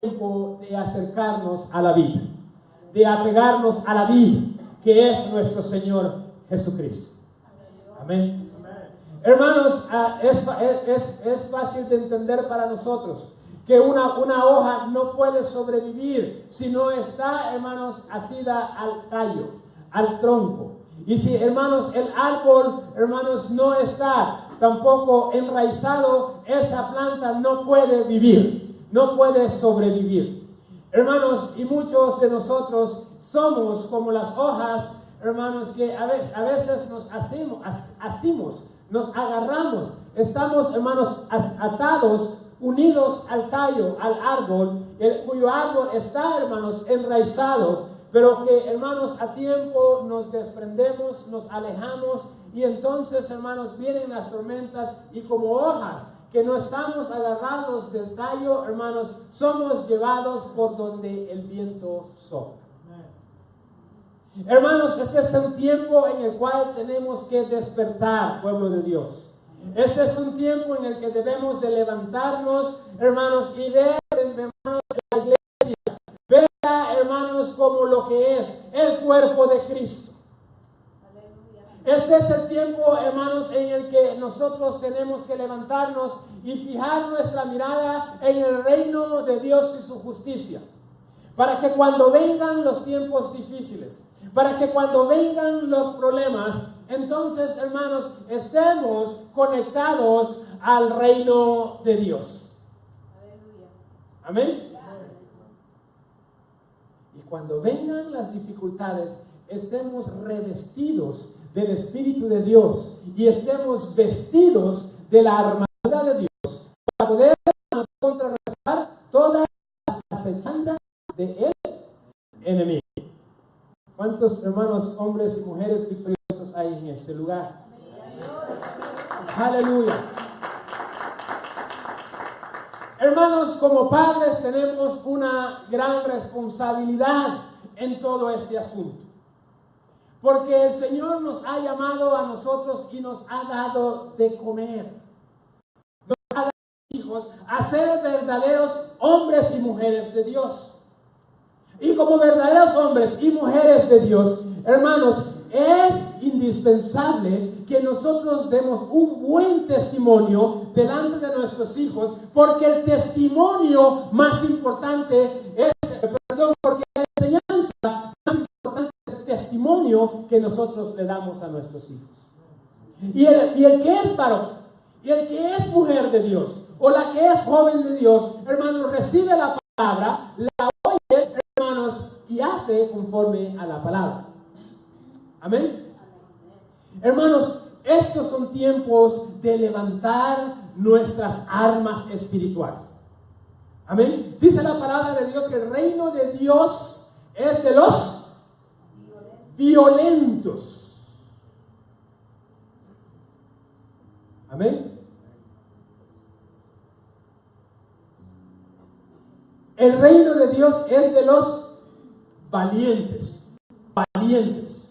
tiempo de acercarnos a la vida, de apegarnos a la vida, que es nuestro Señor Jesucristo. Amén. Hermanos, es fácil de entender para nosotros que una hoja no puede sobrevivir si no está, hermanos, asida al tallo, al tronco. Y si, hermanos, el árbol, hermanos, no está tampoco enraizado, esa planta no puede vivir, no puede sobrevivir. Hermanos, y muchos de nosotros somos como las hojas, hermanos, que a veces nos asimos, nos agarramos, estamos, hermanos, atados, unidos al tallo, al árbol, cuyo árbol está, hermanos, enraizado, pero que, hermanos, a tiempo nos desprendemos, nos alejamos, y entonces, hermanos, vienen las tormentas, y como hojas que no estamos agarrados del tallo, hermanos, somos llevados por donde el viento sopla. Hermanos, este es un tiempo en el cual tenemos que despertar, pueblo de Dios. Este es un tiempo en el que debemos de levantarnos, hermanos, y ver, hermanos, la iglesia, verla, hermanos, como lo que es el cuerpo de Cristo. Este es el tiempo, hermanos, en el que nosotros tenemos que levantarnos y fijar nuestra mirada en el reino de Dios y su justicia, para que cuando vengan los tiempos difíciles, para que cuando vengan los problemas, entonces, hermanos, estemos conectados al reino de Dios. Amén. Y cuando vengan las dificultades, estemos revestidos del Espíritu de Dios y estemos vestidos de la armadura de Dios para poder contrarrestar todas las acechanzas del enemigo. ¿Cuántos hermanos, hombres y mujeres victoriosos hay en este lugar? Aleluya. Hermanos, como padres tenemos una gran responsabilidad en todo este asunto, porque el Señor nos ha llamado a nosotros y nos ha dado de comer. Nos ha dado, hijos, a ser verdaderos hombres y mujeres de Dios. Y como verdaderos hombres y mujeres de Dios, hermanos, es indispensable que nosotros demos un buen testimonio delante de nuestros hijos, porque el testimonio más importante es, porque la enseñanza más importante es el testimonio que nosotros le damos a nuestros hijos. Y el que es varón, y el que es mujer de Dios, o la que es joven de Dios, hermanos, recibe la palabra, la oye, hermanos, y hace conforme a la palabra. Amén. Hermanos, estos son tiempos de levantar nuestras armas espirituales. Amén. Dice la palabra de Dios que el reino de Dios es de los violentos. Amén. El reino de Dios es de los valientes. Valientes.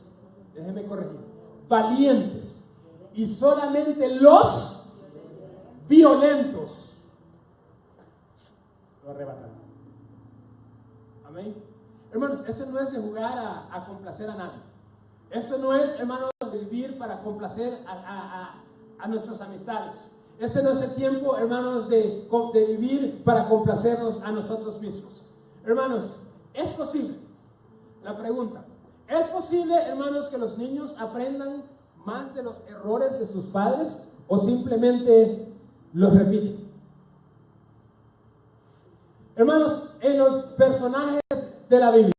Déjeme corregir. Valientes. Y solamente los violentos lo arrebatan. Amén. Hermanos, esto no es de jugar a complacer a nadie. Esto no es, hermanos, de vivir para complacer a nuestras amistades. Este no es el tiempo, hermanos, de vivir para complacernos a nosotros mismos. Hermanos, ¿es posible? La pregunta, ¿es posible, hermanos, que los niños aprendan más de los errores de sus padres o simplemente los repiten? Hermanos, en los personajes de la Biblia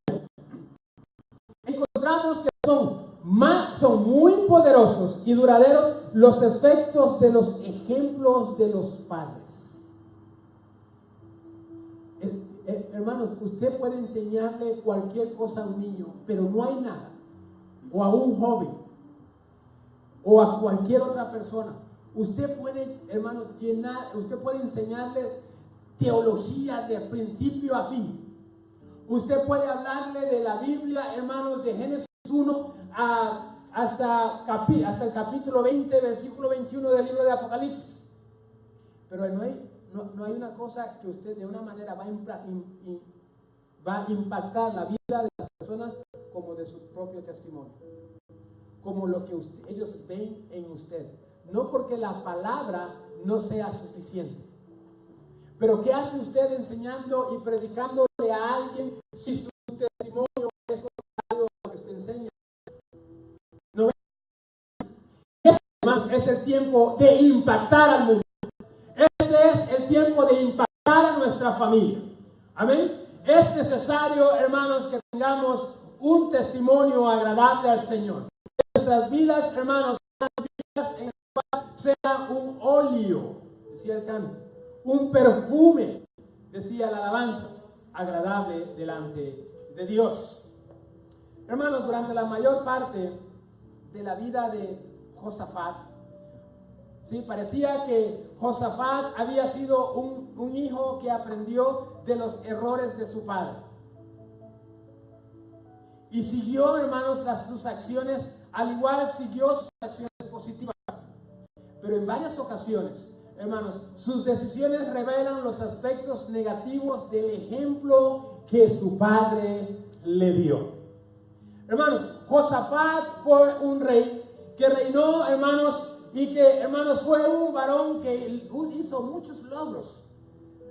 encontramos que son muy poderosos y duraderos los efectos de los ejemplos de los padres. Hermanos, usted puede enseñarle cualquier cosa a un niño, pero no hay nada, o a un joven, o a cualquier otra persona. Usted puede, hermanos, usted puede enseñarle teología de principio a fin. Usted puede hablarle de la Biblia, hermanos, de Génesis 1 hasta el capítulo 20, versículo 21 del libro de Apocalipsis. Pero no hay una cosa que usted de una manera va a impactar la vida de las personas como de su propio testimonio, como lo que ellos ven en usted. No porque la palabra no sea suficiente, pero ¿qué hace usted enseñando y predicándole a alguien si su testimonio es contrario a lo que usted enseña? No, hermanos, es el tiempo de impactar al mundo. Este es el tiempo de impactar a nuestra familia. Amén. Es necesario, hermanos, que tengamos un testimonio agradable al Señor. Nuestras vidas, hermanos, sean vidas en las cuales sea un óleo, decía el canto, un perfume, decía la alabanza, agradable delante de Dios. Hermanos, durante la mayor parte de la vida de Josafat, sí, parecía que Josafat había sido un hijo que aprendió de los errores de su padre. Y siguió, hermanos, sus acciones, al igual siguió sus acciones positivas. Pero en varias ocasiones, hermanos, sus decisiones revelan los aspectos negativos del ejemplo que su padre le dio. Hermanos, Josafat fue un rey que reinó, hermanos, y que, hermanos, fue un varón que hizo muchos logros.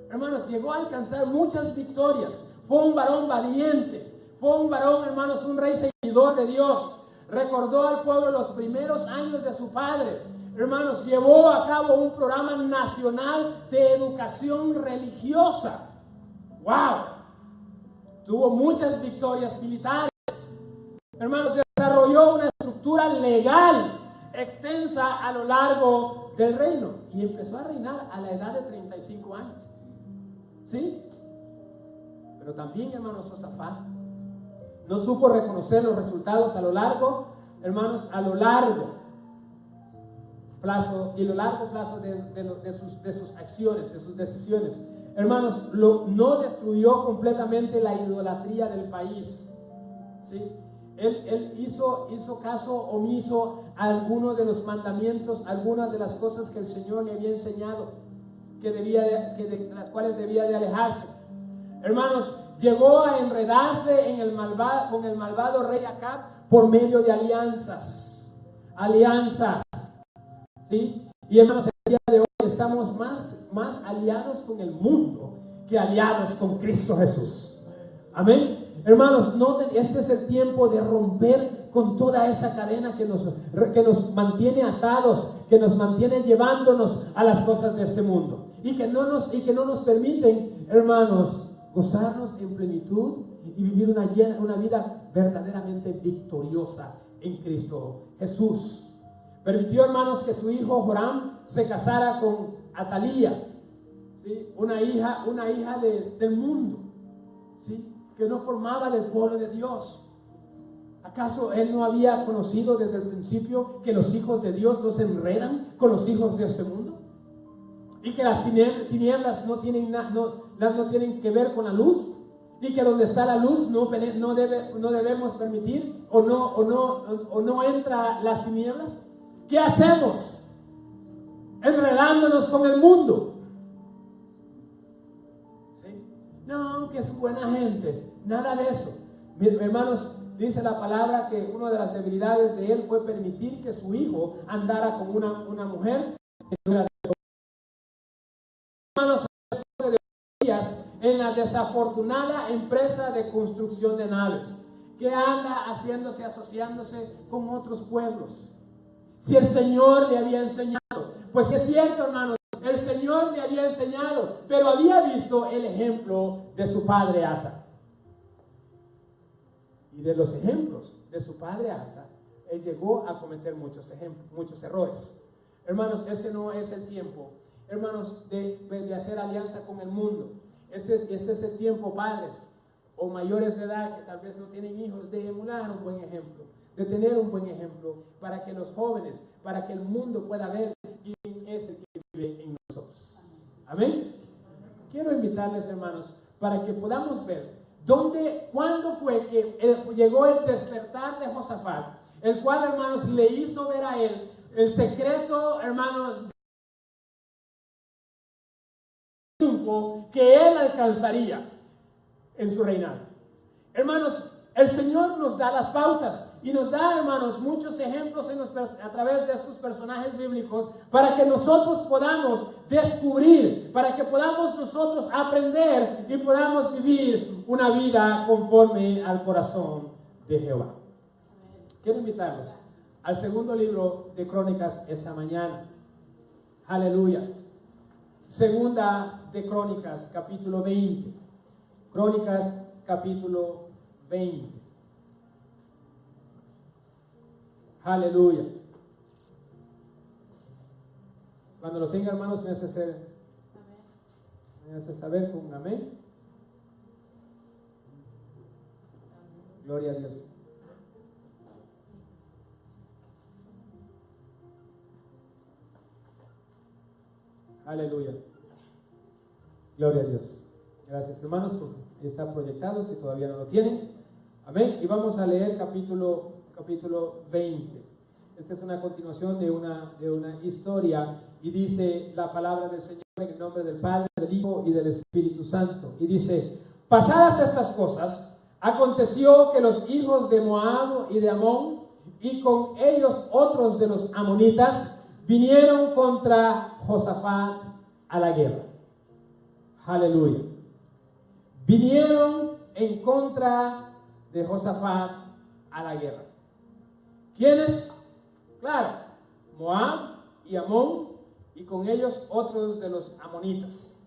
Hermanos, llegó a alcanzar muchas victorias. Fue un varón valiente. Fue un varón, hermanos, un rey seguidor de Dios. Recordó al pueblo los primeros años de su padre. Hermanos, llevó a cabo un programa nacional de educación religiosa. ¡Wow! Tuvo muchas victorias militares. Hermanos, desarrolló una estructura legal extensa a lo largo del reino y empezó a reinar a la edad de 35 años. ¿Sí? Pero también, hermanos, Josafat no supo reconocer los resultados a lo largo, hermanos, a lo largo plazo y a lo largo plazo de sus acciones, de sus decisiones. Hermanos, no destruyó completamente la idolatría del país. ¿Sí? Él hizo caso omiso a algunos de los mandamientos, algunas de las cosas que el Señor le había enseñado, de las cuales debía de alejarse. Hermanos, llegó a enredarse con el malvado rey Acab por medio de alianzas. ¿Sí? Y hermanos, el día de hoy estamos más aliados con el mundo que aliados con Cristo Jesús. Amén. Hermanos, este es el tiempo de romper con toda esa cadena que nos mantiene atados, que nos mantiene llevándonos a las cosas de este mundo y que no nos permiten, hermanos, gozarnos en plenitud y vivir una vida verdaderamente victoriosa en Cristo Jesús. Permitió, hermanos, que su hijo Joram se casara con Atalía, ¿sí? una hija del mundo, ¿sí? Que no formaba del pueblo de Dios. ¿Acaso él no había conocido desde el principio que los hijos de Dios no se enredan con los hijos de este mundo? Y que las tinieblas no tienen que ver con la luz, y que donde está la luz no debemos permitir o no entra las tinieblas. ¿Qué hacemos? Enredándonos con el mundo. ¿Sí? No, que es buena gente. Nada de eso. Mis hermanos, dice la palabra que una de las debilidades de él fue permitir que su hijo andara con una mujer que no era de... Hermanos, en la desafortunada empresa de construcción de naves, que anda asociándose con otros pueblos. Si el Señor le había enseñado, pues es cierto, hermanos, el Señor le había enseñado, pero había visto el ejemplo de su padre Asa. Y de los ejemplos de su padre Asa, él llegó a cometer muchos errores. Hermanos, este no es el tiempo, hermanos, de hacer alianza con el mundo. Este es el tiempo, padres o mayores de edad que tal vez no tienen hijos, de emular un buen ejemplo, de tener un buen ejemplo para que los jóvenes, para que el mundo pueda ver quién es el que vive en nosotros. Amén. Quiero invitarles, hermanos, para que podamos ver cuándo fue que llegó el despertar de Josafat, el cual, hermanos, le hizo ver a él el secreto, hermanos, triunfo que él alcanzaría en su reinado. Hermanos, el Señor nos da las pautas y nos da, hermanos, muchos ejemplos a través de estos personajes bíblicos para que nosotros podamos descubrir, para que podamos nosotros aprender y podamos vivir una vida conforme al corazón de Jehová. Quiero invitarlos al segundo libro de Crónicas esta mañana. Aleluya. Segunda de Crónicas, capítulo 20. Crónicas, capítulo 20. Aleluya. Cuando lo tenga, hermanos, me hace saber con un amén. Gloria a Dios. Aleluya. Gloria a Dios. Gracias, hermanos, porque está proyectado si todavía no lo tienen. Amén. Y vamos a leer capítulo 20. Esta es una continuación de una historia y dice la palabra del Señor en el nombre del Padre, del Hijo y del Espíritu Santo. Y dice: pasadas estas cosas, aconteció que los hijos de Moab y de Amón y con ellos otros de los amonitas vinieron contra Josafat a la guerra. Aleluya. Vinieron en contra de Josafat a la guerra. ¿Quiénes? Claro, Moab y Amón y con ellos otros de los amonitas.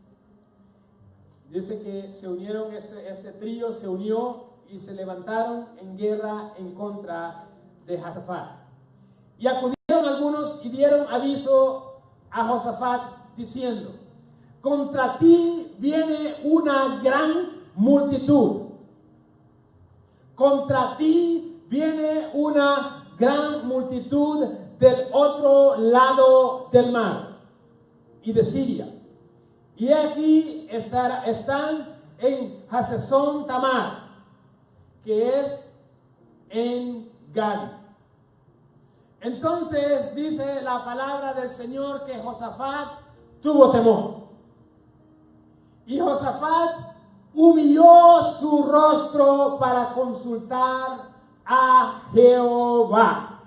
Dice que se unieron, este trío se unió y se levantaron en guerra en contra de Josafat. Y acudieron algunos y dieron aviso a Josafat diciendo: contra ti viene una gran multitud. Contra ti viene una gran multitud del otro lado del mar y de Siria. Y aquí están en Hazezón Tamar, que es en Gali. Entonces dice la palabra del Señor que Josafat tuvo temor. Y Josafat humilló su rostro para consultar a Jehová.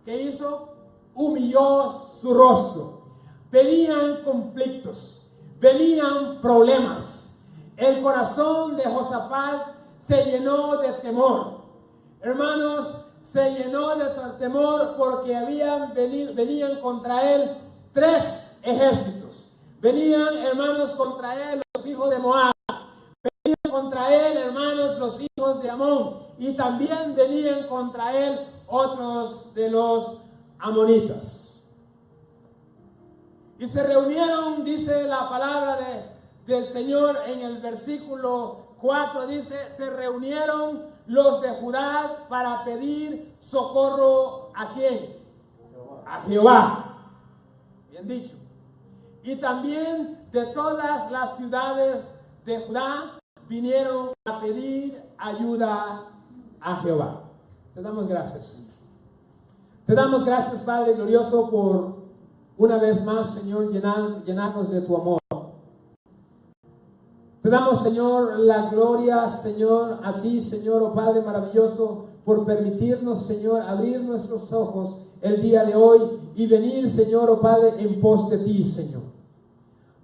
¿Qué hizo? Humilló su rostro. Venían conflictos, venían problemas. El corazón de Josafat se llenó de temor. Hermanos, se llenó de temor porque venían contra él 3 ejércitos. Venían, hermanos, contra él los hijos de Moab. Venían contra él, hermanos, los hijos de Amón. Y también venían contra él otros de los amonitas. Y se reunieron, dice la palabra del Señor en el versículo 4, dice: se reunieron los de Judá para pedir socorro ¿a quién? A Jehová. Bien dicho. Y también de todas las ciudades de Judá vinieron a pedir ayuda a Jehová. Te damos gracias. Te damos gracias, Padre glorioso, por una vez más, Señor, llenarnos de tu amor. Te damos, Señor, la gloria, Señor, a ti, Señor, oh Padre maravilloso, por permitirnos, Señor, abrir nuestros ojos el día de hoy y venir, Señor, oh Padre, en pos de ti, Señor.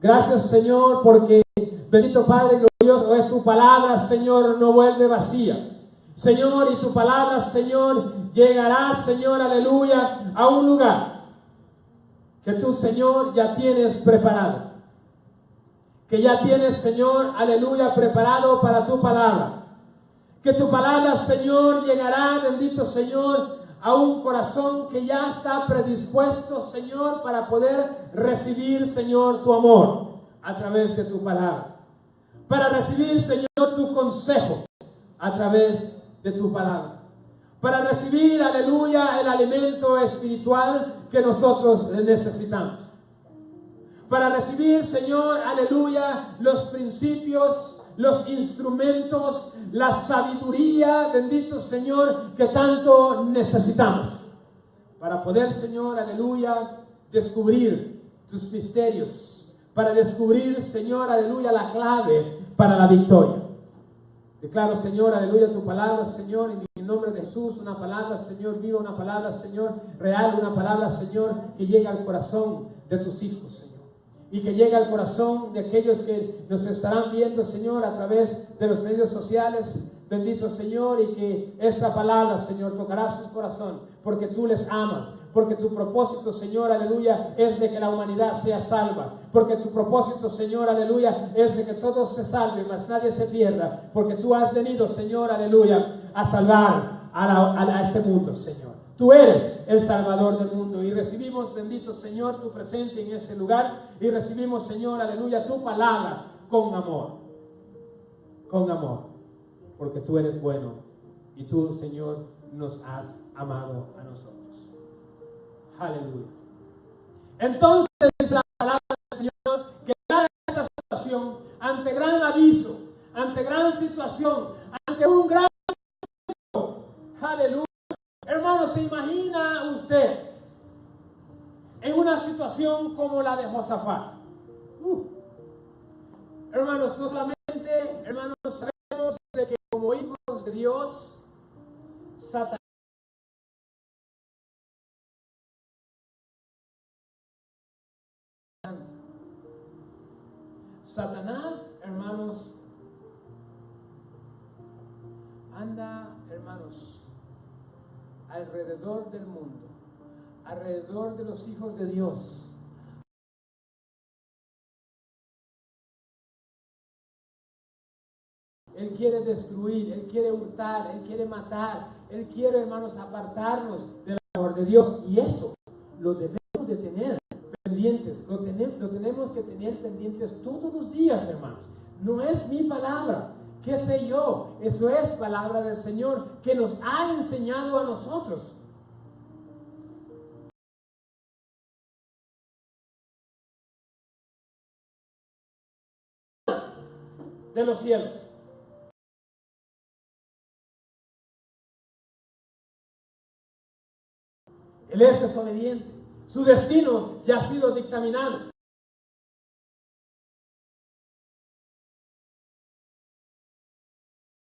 Gracias, Señor, porque, bendito Padre glorioso, es tu palabra, Señor, no vuelve vacía. Señor, y tu palabra, Señor, llegará, Señor, aleluya, a un lugar que tú, Señor, ya tienes preparado. Que ya tienes, Señor, aleluya, preparado para tu palabra. Que tu palabra, Señor, llegará, bendito Señor, a un corazón que ya está predispuesto, Señor, para poder recibir, Señor, tu amor a través de tu palabra. Para recibir, Señor, tu consejo a través de tu palabra. Para recibir, aleluya, el alimento espiritual que nosotros necesitamos. Para recibir, Señor, aleluya, los principios, los instrumentos, la sabiduría, bendito Señor, que tanto necesitamos. Para poder, Señor, aleluya, descubrir tus misterios. para descubrir, Señor, aleluya, la clave para la victoria. Declaro, Señor, aleluya, tu palabra, Señor, en el nombre de Jesús, una palabra, Señor, viva, una palabra, Señor, real, una palabra, Señor, que llega al corazón de tus hijos, Señor. Y que llegue al corazón de aquellos que nos estarán viendo, Señor, a través de los medios sociales. Bendito Señor, y que esta palabra, Señor, tocará su corazón, porque tú les amas, porque tu propósito, Señor, aleluya, es de que la humanidad sea salva, porque tu propósito, Señor, aleluya, es de que todos se salven, mas nadie se pierda, porque tú has venido, Señor, aleluya, a salvar a este mundo, Señor. Tú eres el Salvador del mundo, y recibimos, bendito Señor, tu presencia en este lugar, y recibimos, Señor, aleluya, tu palabra con amor, porque tú eres bueno, y tú, Señor, nos has amado a nosotros. Aleluya. Entonces, dice la palabra del Señor, que en esta situación, ante gran aviso, ante gran situación, ante un gran... Aleluya. Hermano, ¿se imagina usted en una situación como la de Josafat? Hermanos, no solamente, hermanos, sabemos de que como hijos de Dios, Satanás, hermanos, anda, hermanos, alrededor del mundo, alrededor de los hijos de Dios. Él quiere destruir, Él quiere hurtar, Él quiere matar, Él quiere, hermanos, apartarnos del amor de Dios. Y eso lo debemos de tener pendientes, lo tenemos que tener pendientes todos los días, hermanos. No es mi palabra, qué sé yo, eso es palabra del Señor que nos ha enseñado a nosotros. De los cielos. Él es desobediente. Su destino ya ha sido dictaminado.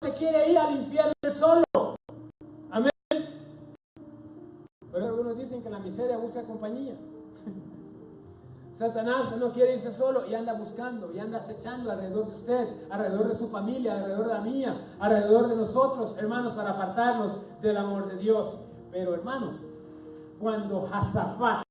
Se quiere ir al infierno solo. Amén. Pero algunos dicen que la miseria busca compañía. Satanás no quiere irse solo y anda buscando y anda acechando alrededor de usted, alrededor de su familia, alrededor de la mía, alrededor de nosotros, hermanos, para apartarnos del amor de Dios. Pero, hermanos, cuando Josafat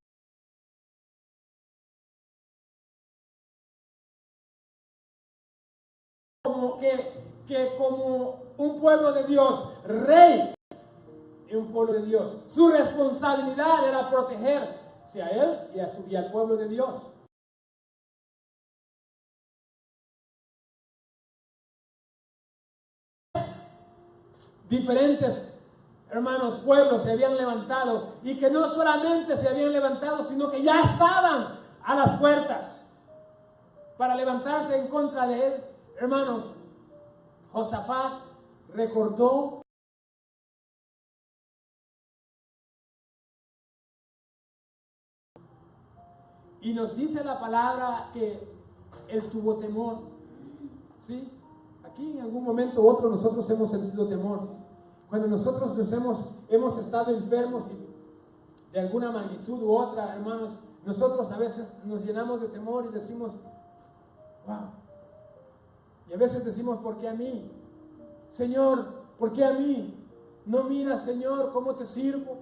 como un pueblo de Dios, rey de un pueblo de Dios, su responsabilidad era protegerse a él y al pueblo de Dios. Diferentes, hermanos, pueblos se habían levantado, y que no solamente se habían levantado, sino que ya estaban a las puertas para levantarse en contra de él. Hermanos, Josafat recordó y nos dice la palabra que él tuvo temor. ¿Sí? Aquí en algún momento u otro nosotros hemos sentido temor. Cuando nosotros hemos estado enfermos y de alguna magnitud u otra, hermanos, nosotros a veces nos llenamos de temor y decimos, wow. Y a veces decimos, ¿por qué a mí? Señor, ¿por qué a mí? No miras, Señor, cómo te sirvo.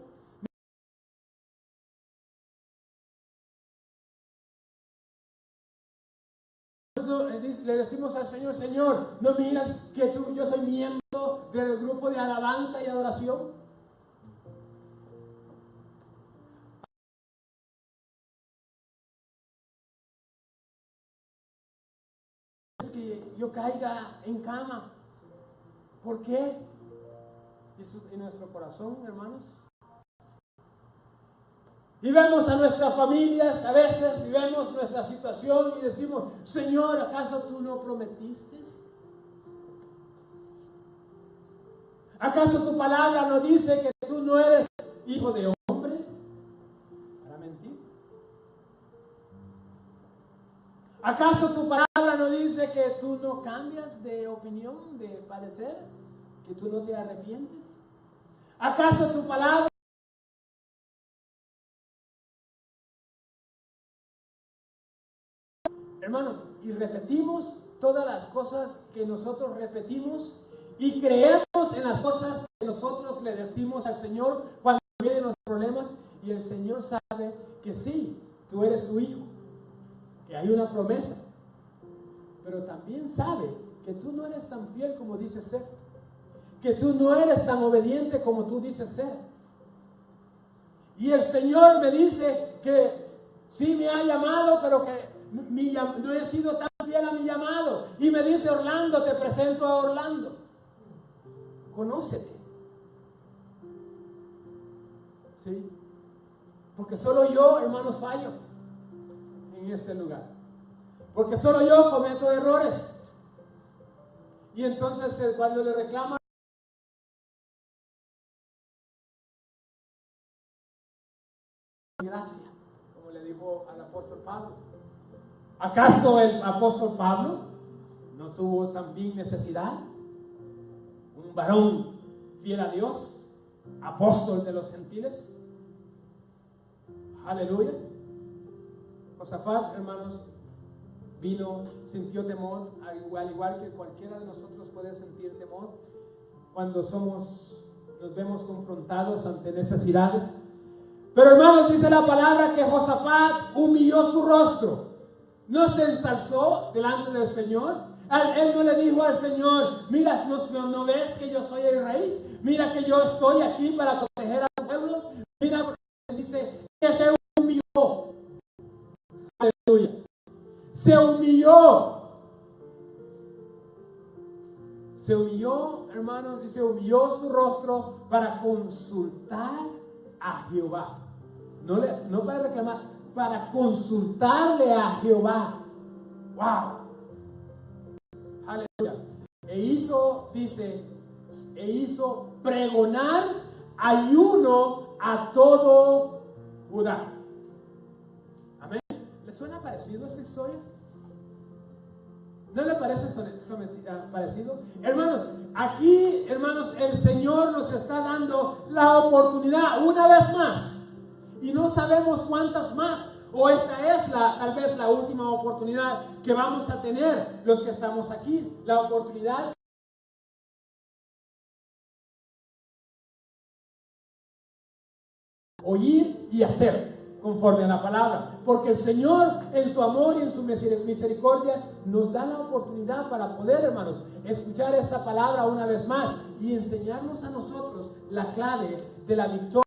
Le decimos al Señor, Señor, ¿no miras que yo soy miembro del grupo de alabanza y adoración? Es que yo caiga en cama. ¿Por qué? Eso en nuestro corazón, hermanos. Y vemos a nuestras familias a veces, y vemos nuestra situación y decimos, Señor, ¿acaso tú no prometiste? ¿Acaso tu palabra no dice que tú no eres hijo de hombre para mentir? ¿Acaso tu palabra no dice que tú no cambias de opinión, de parecer? ¿Que tú no te arrepientes? ¿Acaso tu palabra? Hermanos, y repetimos todas las cosas que nosotros repetimos y creemos en las cosas que nosotros le decimos al Señor cuando vienen los problemas, y el Señor sabe que sí, tú eres su hijo, que hay una promesa, pero también sabe que tú no eres tan fiel como dices ser, que tú no eres tan obediente como tú dices ser. Y el Señor me dice que sí me ha llamado, pero que no he sido tan fiel a mi llamado. Y me dice: Orlando, te presento a Orlando. Conócete. ¿Sí? Porque solo yo, hermanos, fallo en este lugar. Porque solo yo cometo errores. Y entonces cuando le reclama gracia, como le dijo al apóstol Pablo. ¿Acaso el apóstol Pablo no tuvo también necesidad? Un varón fiel a Dios, apóstol de los gentiles. Aleluya. Josafat, hermanos, vino, sintió temor, al igual que cualquiera de nosotros puede sentir temor cuando nos vemos confrontados ante necesidades. Pero, hermanos, dice la palabra que Josafat humilló su rostro. No se ensalzó delante del Señor. Él no le dijo al Señor: mira, ¿no ves que yo soy el rey? Mira que yo estoy aquí para proteger al pueblo. Mira, dice que se humilló. Aleluya. Se humilló. Se humilló, hermanos, y se humilló su rostro para consultar a Jehová. No para reclamar, para consultarle a Jehová. ¡Wow! Aleluya. E hizo pregonar ayuno a todo Judá. Amén. ¿Le suena parecido esta historia? ¿No le parece parecido? Hermanos, aquí, hermanos, el Señor nos está dando la oportunidad una vez más. Y no sabemos cuántas más. O esta es tal vez la última oportunidad que vamos a tener los que estamos aquí. La oportunidad de oír y hacer conforme a la palabra, porque el Señor en su amor y en su misericordia nos da la oportunidad para poder, hermanos, escuchar esta palabra una vez más y enseñarnos a nosotros la clave de la victoria.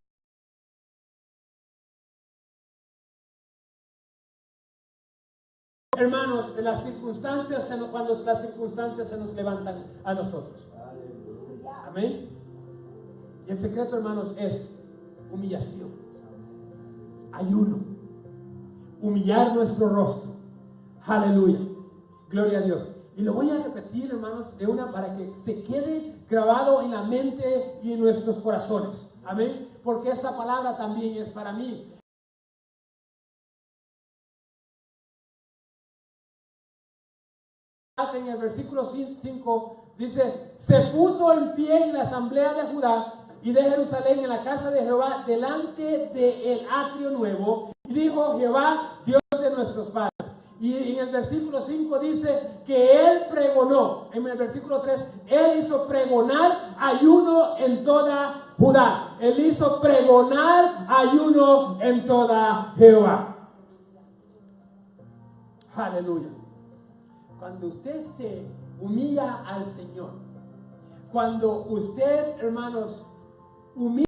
Hermanos, de las circunstancias, cuando las circunstancias se nos levantan a nosotros. Amén. Y el secreto, hermanos, es humillación, ayuno, humillar nuestro rostro. Aleluya, gloria a Dios. Y lo voy a repetir, hermanos, para que se quede grabado en la mente y en nuestros corazones. Amén, porque esta palabra también es para mí. En el versículo 5 dice: se puso en pie en la asamblea de Judá y de Jerusalén en la casa de Jehová delante del atrio nuevo, y dijo: Jehová, Dios de nuestros padres. Y en el versículo 5 dice que él pregonó. En el versículo 3, él hizo pregonar ayuno en toda Judá. Él hizo pregonar ayuno en toda Jehová. Aleluya. Cuando usted se humilla al Señor, cuando usted, hermanos, humilla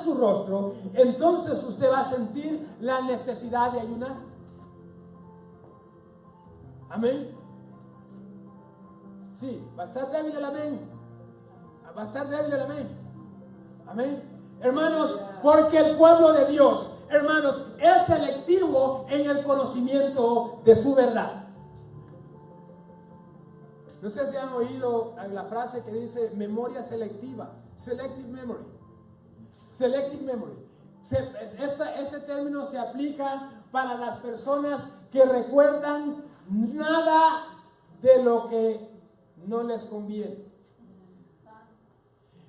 su rostro, entonces usted va a sentir la necesidad de ayunar. Amén. Sí, va a estar débil el amén. Va a estar débil el amén. Amén. Hermanos, porque el pueblo de Dios, hermanos, es selectivo en el conocimiento de su verdad. No sé si han oído la frase que dice memoria selectiva, selective memory. Selective memory. Este término se aplica para las personas que recuerdan nada de lo que no les conviene.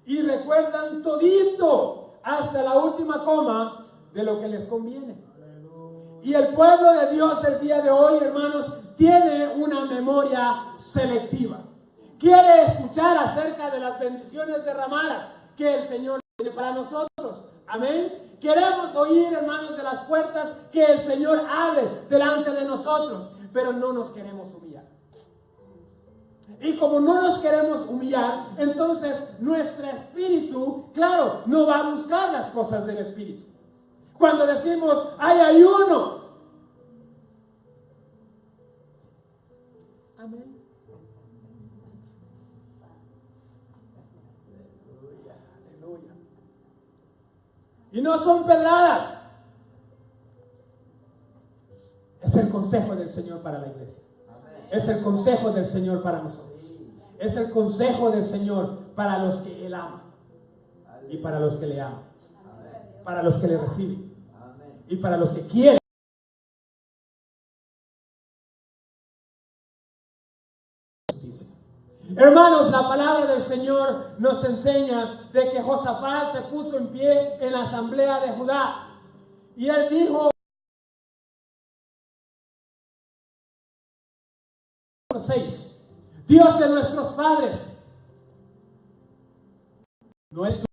Y recuerdan todito, hasta la última coma, de lo que les conviene. Y el pueblo de Dios el día de hoy, hermanos, tiene una memoria selectiva. Quiere escuchar acerca de las bendiciones derramadas que el Señor tiene para nosotros. Amén. Queremos oír, hermanos, de las puertas que el Señor abre delante de nosotros, pero no nos queremos humillar. Y como no nos queremos humillar, entonces nuestro espíritu, claro, no va a buscar las cosas del espíritu. Cuando decimos, hay ayuno. Amén. Aleluya. Y no son pedradas. Es el consejo del Señor para la iglesia. Es el consejo del Señor para nosotros. Es el consejo del Señor para los que Él ama. Y para los que le aman. Para los que le reciben. Y para los que quieren. Hermanos, la palabra del Señor nos enseña de que Josafat se puso en pie en la asamblea de Judá. Y él dijo, 6, Dios de nuestros padres, ¿no es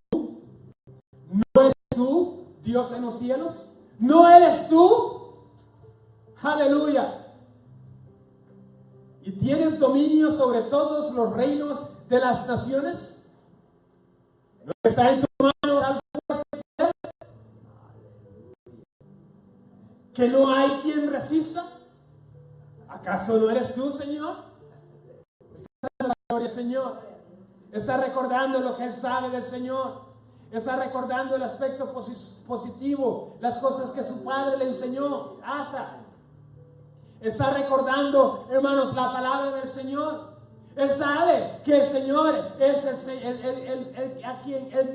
tú Dios en los cielos? ¿No eres tú? Aleluya. ¿Y tienes dominio sobre todos los reinos de las naciones? ¿No está en tu mano dar fuerza y poder? ¿Que no hay quien resista? ¿Acaso no eres tú, Señor? Está dando la gloria, Señor. Está recordando lo que Él sabe del Señor. Está recordando el aspecto positivo, las cosas que su padre le enseñó, Asa. Está recordando, hermanos, la palabra del Señor. Él sabe que el Señor es el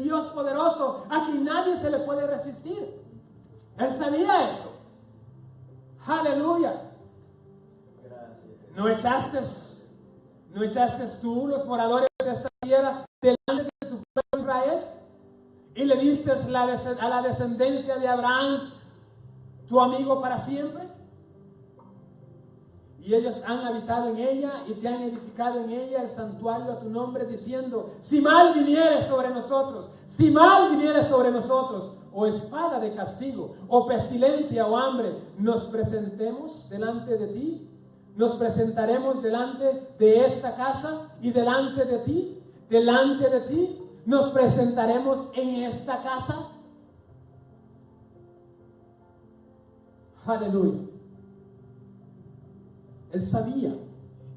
Dios poderoso, a quien nadie se le puede resistir. Él sabía eso. Aleluya. ¿No echaste tú, los moradores de esta tierra, delante de tu pueblo Israel? Y le diste a la descendencia de Abraham, tu amigo para siempre. Y ellos han habitado en ella y te han edificado en ella el santuario a tu nombre, diciendo, si mal viniere sobre nosotros, o espada de castigo, o pestilencia o hambre, nos presentemos delante de ti, nos presentaremos delante de esta casa y delante de ti, nos presentaremos en esta casa. Aleluya. Él sabía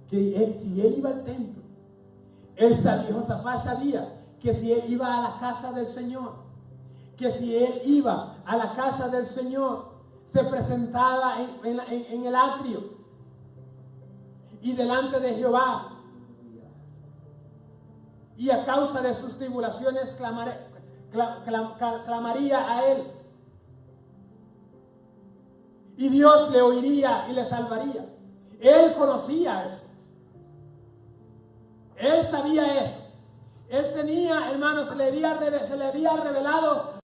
que si él iba al templo, Josafat sabía que si él iba a la casa del Señor, se presentaba en el atrio y delante de Jehová, y a causa de sus tribulaciones clamaría a él, y Dios le oiría y le salvaría. Él conocía eso. Él sabía eso. Él tenía, hermanos, se le había revelado.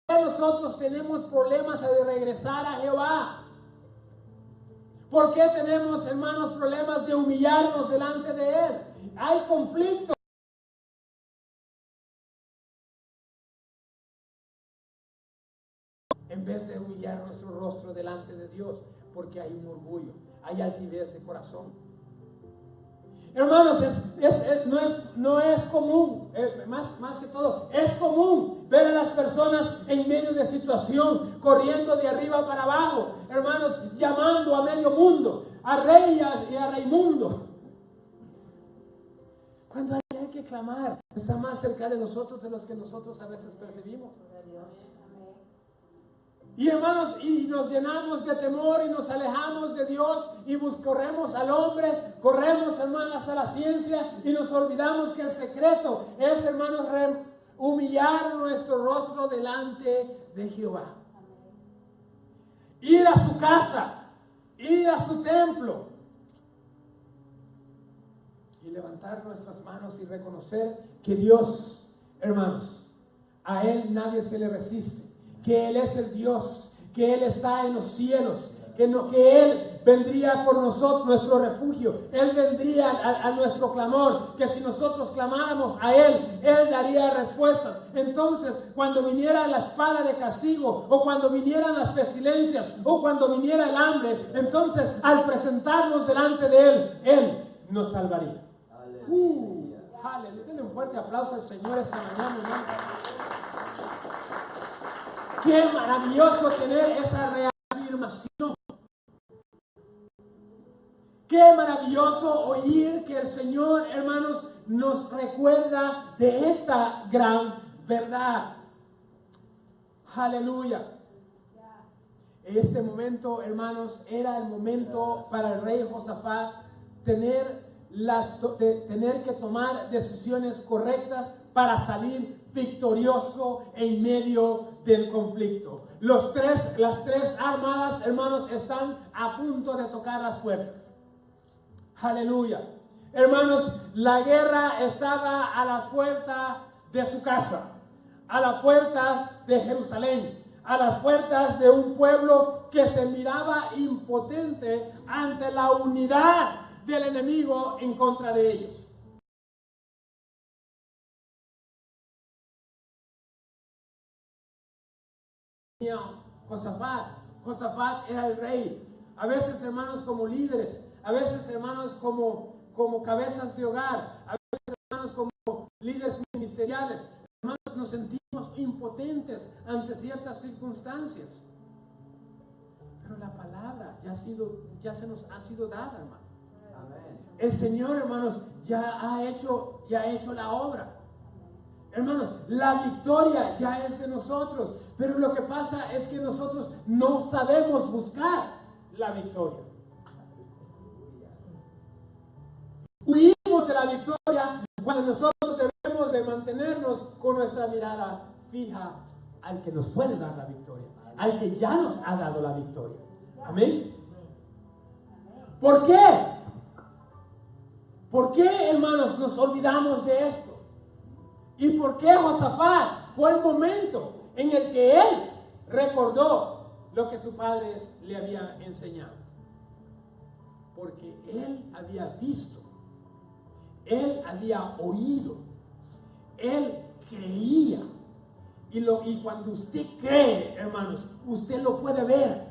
Nosotros tenemos problemas de regresar a Jehová. ¿Por qué tenemos, hermanos, problemas de humillarnos delante de Él? Hay conflicto. En vez de humillar nuestro rostro delante de Dios, porque hay un orgullo, hay altivez de corazón. Hermanos, no es común, más que todo, es común ver a las personas en medio de situación, corriendo de arriba para abajo, hermanos, llamando a medio mundo, a rey y a Raimundo. Cuando hay que clamar, está más cerca de nosotros de los que nosotros a veces percibimos. Y hermanos, y nos llenamos de temor y nos alejamos de Dios y corremos al hombre, corremos, hermanas, a la ciencia y nos olvidamos que el secreto es, hermanos, humillar nuestro rostro delante de Jehová. Ir a su casa, ir a su templo y levantar nuestras manos y reconocer que Dios, hermanos, a Él nadie se le resiste. Que Él es el Dios, que Él está en los cielos, que Él vendría por nosotros, nuestro refugio. Él vendría a nuestro clamor, que si nosotros clamáramos a Él, Él daría respuestas. Entonces, cuando viniera la espada de castigo, o cuando vinieran las pestilencias, o cuando viniera el hambre, entonces, al presentarnos delante de Él nos salvaría. Aleluya. Denle un fuerte aplauso al Señor esta mañana, hermano. Qué maravilloso tener esa reafirmación. Qué maravilloso oír que el Señor, hermanos, nos recuerda de esta gran verdad. Aleluya. Este momento, hermanos, era el momento para el rey Josafat tener que tomar decisiones correctas para salir victorioso en medio del conflicto. Las tres armadas, hermanos, están a punto de tocar las puertas. Aleluya. Hermanos, la guerra estaba a la puerta de su casa, a las puertas de Jerusalén, a las puertas de un pueblo que se miraba impotente ante la unidad del enemigo en contra de ellos. Josafat era el rey. A veces, hermanos, como líderes, a veces, hermanos, como cabezas de hogar, a veces, hermanos, como líderes ministeriales, hermanos, nos sentimos impotentes ante ciertas circunstancias. Pero la palabra ya se nos ha sido dada, hermano. El Señor, hermanos, ya ha hecho la obra. Hermanos, la victoria ya es de nosotros, pero lo que pasa es que nosotros no sabemos buscar la victoria. Huimos de la victoria cuando nosotros debemos de mantenernos con nuestra mirada fija al que nos puede dar la victoria, al que ya nos ha dado la victoria. Amén. ¿Por qué? ¿Por qué, hermanos, nos olvidamos de esto? ¿Y por qué Josafat fue el momento en el que él recordó lo que sus padres le habían enseñado? Porque él había visto, él había oído, él creía. Y cuando usted cree, hermanos, usted lo puede ver.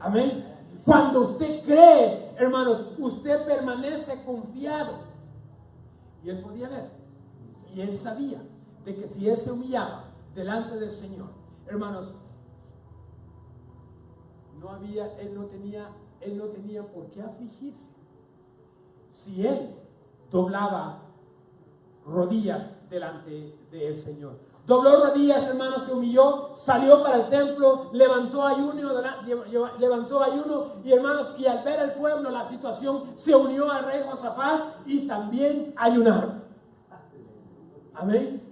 Amén. Cuando usted cree, hermanos, usted permanece confiado. Y él podía ver. Y él sabía de que si él se humillaba delante del Señor, hermanos, él no tenía por qué afligirse. Si él doblaba rodillas delante del Señor. Dobló rodillas, hermanos, se humilló, salió para el templo, levantó ayuno y, hermanos, y al ver el pueblo la situación, se unió al rey Josafat y también ayunaron. Amén.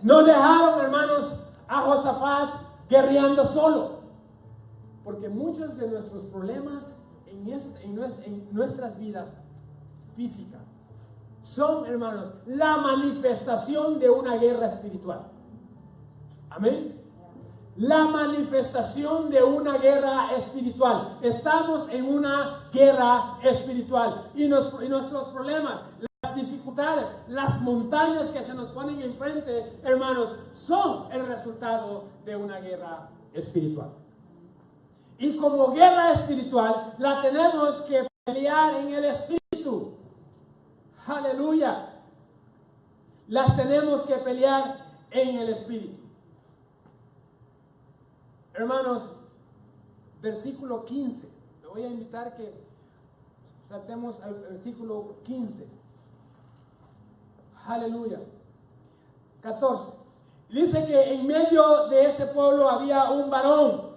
No dejaron, hermanos, a Josafat guerreando solo. Porque muchos de nuestros problemas en nuestras vidas físicas son, hermanos, la manifestación de una guerra espiritual. Amén. La manifestación de una guerra espiritual. Estamos en una guerra espiritual. Y nuestros problemas, las dificultades, las montañas que se nos ponen enfrente, hermanos, son el resultado de una guerra espiritual. Y como guerra espiritual, la tenemos que pelear en el espíritu. Aleluya. Las tenemos que pelear en el espíritu. Hermanos, versículo 15. Le voy a invitar que saltemos al versículo 15. Aleluya. 14. Dice que en medio de ese pueblo había un varón,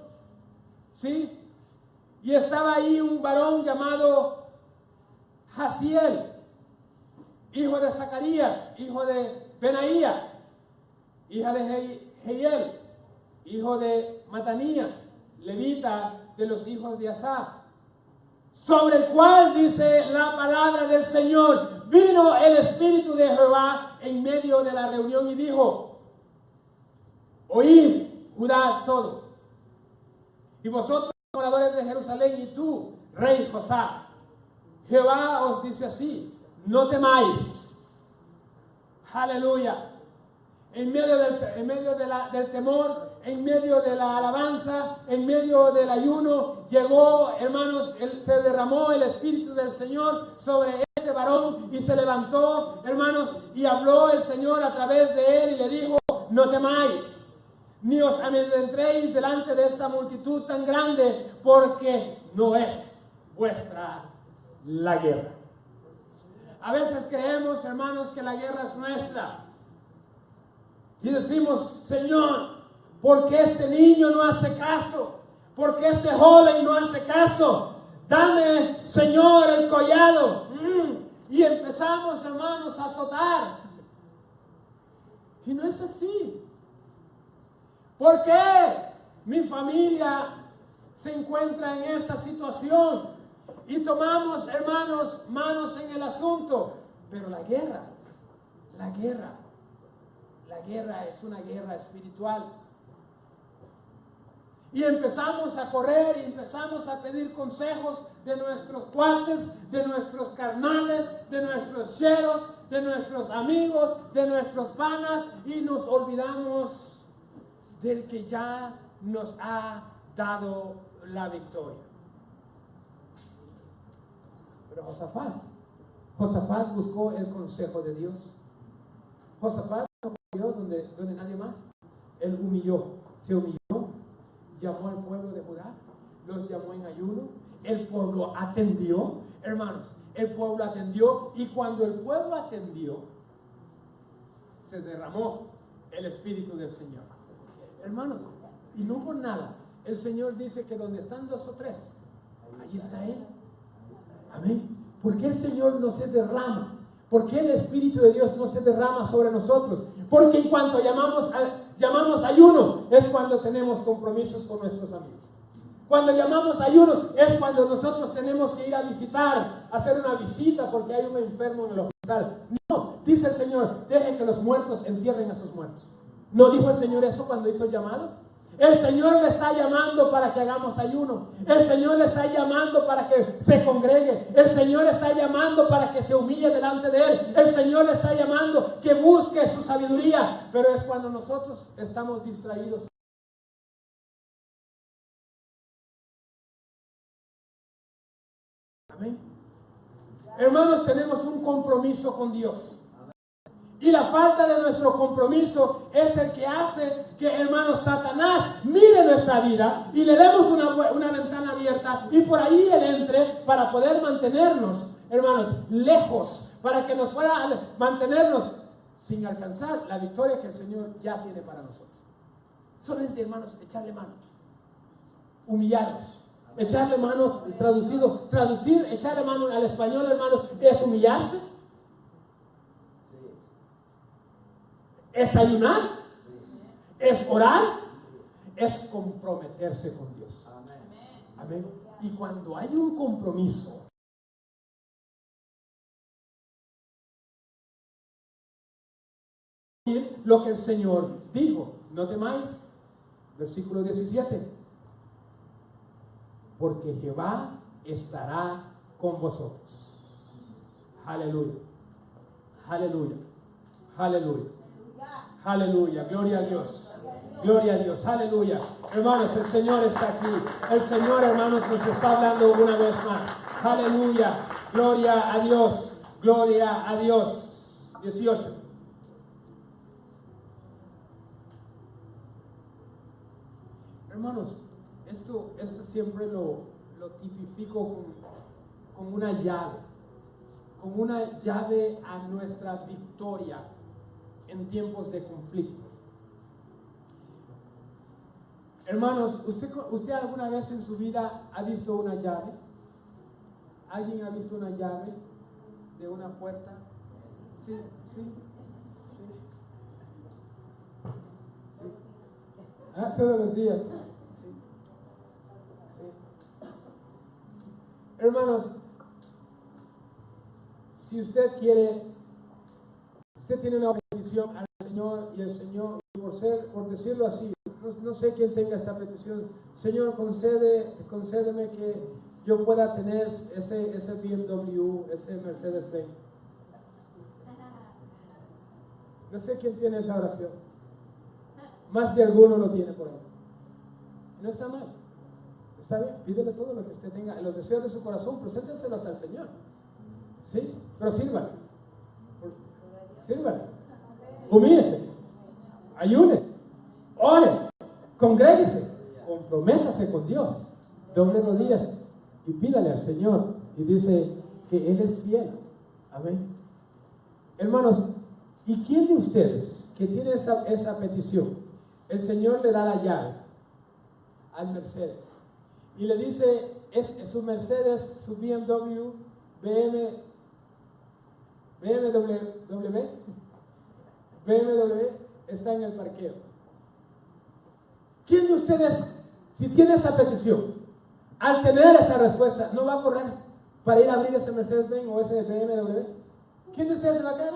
¿sí? Y estaba ahí un varón llamado Jaziel, hijo de Zacarías, hijo de Benaía, hija de Jehiel, hijo de Matanías, levita de los hijos de Asaf, sobre el cual dice la palabra del Señor, vino el Espíritu de Jehová en medio de la reunión y dijo: oíd, Judá todo, y vosotros moradores de Jerusalén, y tú, rey Josaf, Jehová os dice así: no temáis. Aleluya. En medio del temor, en medio de la alabanza, en medio del ayuno, llegó, hermanos, se derramó el Espíritu del Señor sobre este varón y se levantó, hermanos, y habló el Señor a través de él y le dijo: no temáis, ni os amedrentéis delante de esta multitud tan grande, porque no es vuestra la guerra. A veces creemos, hermanos, que la guerra es nuestra. Y decimos: Señor, ¿por qué este niño no hace caso? ¿Por qué este joven no hace caso? Dame, Señor, el collado. Y empezamos, hermanos, a azotar. Y no es así. ¿Por qué mi familia se encuentra en esta situación? Y tomamos, hermanos, manos en el asunto. Pero la guerra es una guerra espiritual. Y empezamos a correr y empezamos a pedir consejos de nuestros cuates, de nuestros carnales, de nuestros cheros, de nuestros amigos, de nuestros panas, y nos olvidamos del que ya nos ha dado la victoria. Pero Josafat buscó el consejo de Dios. Josafat no fue Dios donde nadie más. Él se humilló, llamó al pueblo de Judá, los llamó en ayuno, el pueblo atendió, hermanos, el pueblo atendió, y cuando el pueblo atendió, se derramó el Espíritu del Señor. Hermanos, y no por nada, el Señor dice que donde están 2 o 3, allí está Él. Amén. ¿Por qué el Señor no se derrama? ¿Por qué el Espíritu de Dios no se derrama sobre nosotros? Porque en cuanto llamamos ayuno, es cuando tenemos compromisos con nuestros amigos. Cuando llamamos ayuno, es cuando nosotros tenemos que ir a visitar, hacer una visita porque hay un enfermo en el hospital. No, dice el Señor: deje que los muertos entierren a sus muertos. ¿No dijo el Señor eso cuando hizo el llamado? El Señor le está llamando para que hagamos ayuno. El Señor le está llamando para que se congregue. El Señor le está llamando para que se humille delante de Él. El Señor le está llamando que busque su sabiduría. Pero es cuando nosotros estamos distraídos. Amén. Hermanos, tenemos un compromiso con Dios. Y la falta de nuestro compromiso es el que hace que, hermanos, Satanás mire nuestra vida y le demos una ventana abierta y por ahí él entre para poder mantenernos, hermanos, lejos, para que nos pueda mantenernos sin alcanzar la victoria que el Señor ya tiene para nosotros. Solo es de, hermanos, echarle mano, humillarnos. Echarle mano, traducir, echarle mano al español, hermanos, es humillarse. Es ayunar, es orar, es comprometerse con Dios. Amén. Y cuando hay un compromiso, lo que el Señor dijo: no temáis, versículo 17, porque Jehová estará con vosotros. Aleluya, aleluya, aleluya. Aleluya, gloria a Dios, gloria a Dios, aleluya. Hermanos, el Señor está aquí. El Señor, hermanos, nos está hablando una vez más. Aleluya, gloria a Dios, gloria a Dios. 18. Hermanos, esto siempre lo tipifico con una llave a nuestra victoria en tiempos de conflicto. Hermanos, ¿usted alguna vez en su vida ha visto una llave? ¿Alguien ha visto una llave de una puerta? Sí, sí, sí. Sí. Ah, todos los días. Sí. Sí. Hermanos, si usted tiene una petición al Señor y el Señor, por decirlo así, no sé quién tenga esta petición, Señor, concédeme que yo pueda tener ese BMW, ese Mercedes-Benz. No sé quién tiene esa oración. Más de alguno lo tiene por ahí. No está mal. Está bien, pídele todo lo que usted tenga, los deseos de su corazón, presénteselos al Señor. ¿Sí? Pero sírvale. Sírvale. Humíllese. Ayune. Ore. Congréguese. Comprométase con Dios. Doble rodillas y pídale al Señor. Y dice que Él es fiel. Amén. Hermanos, ¿y quién de ustedes que tiene esa petición? El Señor le da la llave al Mercedes y le dice, es su Mercedes, su BMW, BMW está en el parqueo. ¿Quién de ustedes, si tiene esa petición, al tener esa respuesta, no va a correr para ir a abrir ese Mercedes-Benz o ese BMW? ¿Quién de ustedes se va a quedar?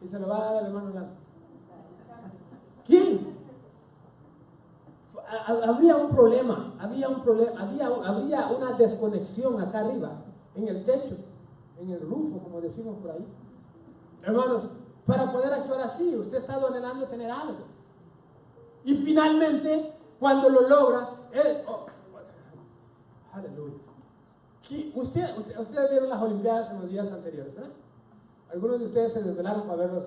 Y se lo va a dar al hermano blanco. ¿Quién? Habría un problema, habría una desconexión acá arriba, en el techo, en el rufo, como decimos por ahí. Hermanos, para poder actuar así, usted está anhelando tener algo. Y finalmente, cuando lo logra, aleluya. Ustedes vieron las Olimpiadas en los días anteriores, ¿verdad? Algunos de ustedes se desvelaron para verlos,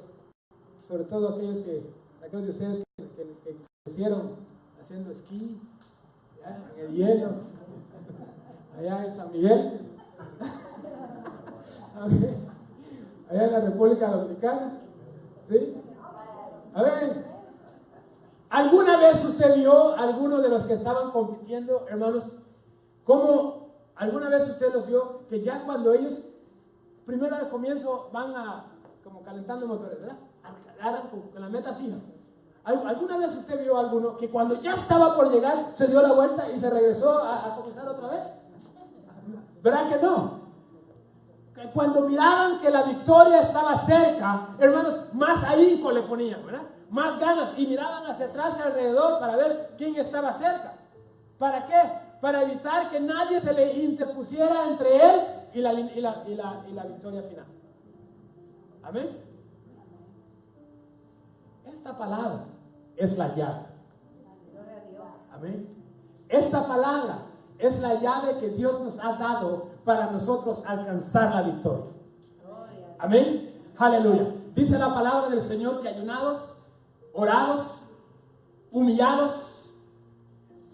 sobre todo aquellos de ustedes que crecieron haciendo esquí, en el hielo, allá en San Miguel, allá en la República Dominicana, ¿sí? A ver, ¿alguna vez usted vio a alguno de los que estaban compitiendo, hermanos, cómo alguna vez usted los vio que ya cuando ellos, primero al comienzo van como calentando motores, ¿verdad? Con la meta fija. ¿Alguna vez usted vio a alguno que cuando ya estaba por llegar se dio la vuelta y se regresó a comenzar otra vez? ¿Verdad que no? Cuando miraban que la victoria estaba cerca, hermanos, más ahínco le ponían, ¿verdad? Más ganas, y miraban hacia atrás y alrededor para ver quién estaba cerca. ¿Para qué? Para evitar que nadie se le interpusiera entre él y la victoria final. Amén. Esta palabra es la llave. Amén. Esta palabra es la llave que Dios nos ha dado para nosotros alcanzar la victoria. Amén. Aleluya. Dice la palabra del Señor que ayunados, orados, humillados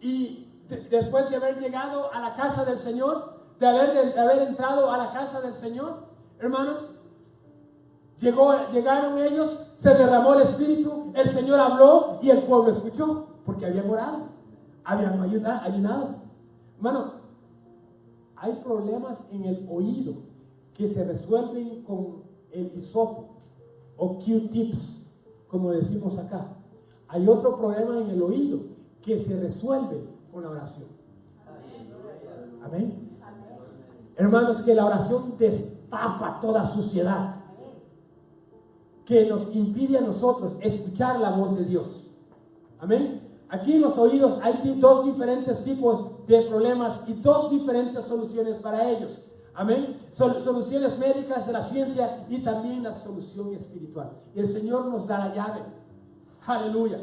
y después de haber llegado a la casa del Señor, de haber entrado a la casa del Señor, hermanos, llegaron ellos, se derramó el Espíritu, el Señor habló y el pueblo escuchó, porque habían orado, habían ayunado. Hermano, hay problemas en el oído que se resuelven con el hisopo o Q-tips, como decimos acá. Hay otro problema en el oído que se resuelve con la oración. Amén. Hermanos, que la oración destapa toda suciedad que nos impide a nosotros escuchar la voz de Dios. Amén. Aquí en los oídos hay dos diferentes tipos de problemas y dos diferentes soluciones para ellos. Amén. Soluciones médicas de la ciencia y también la solución espiritual. Y el Señor nos da la llave. Aleluya.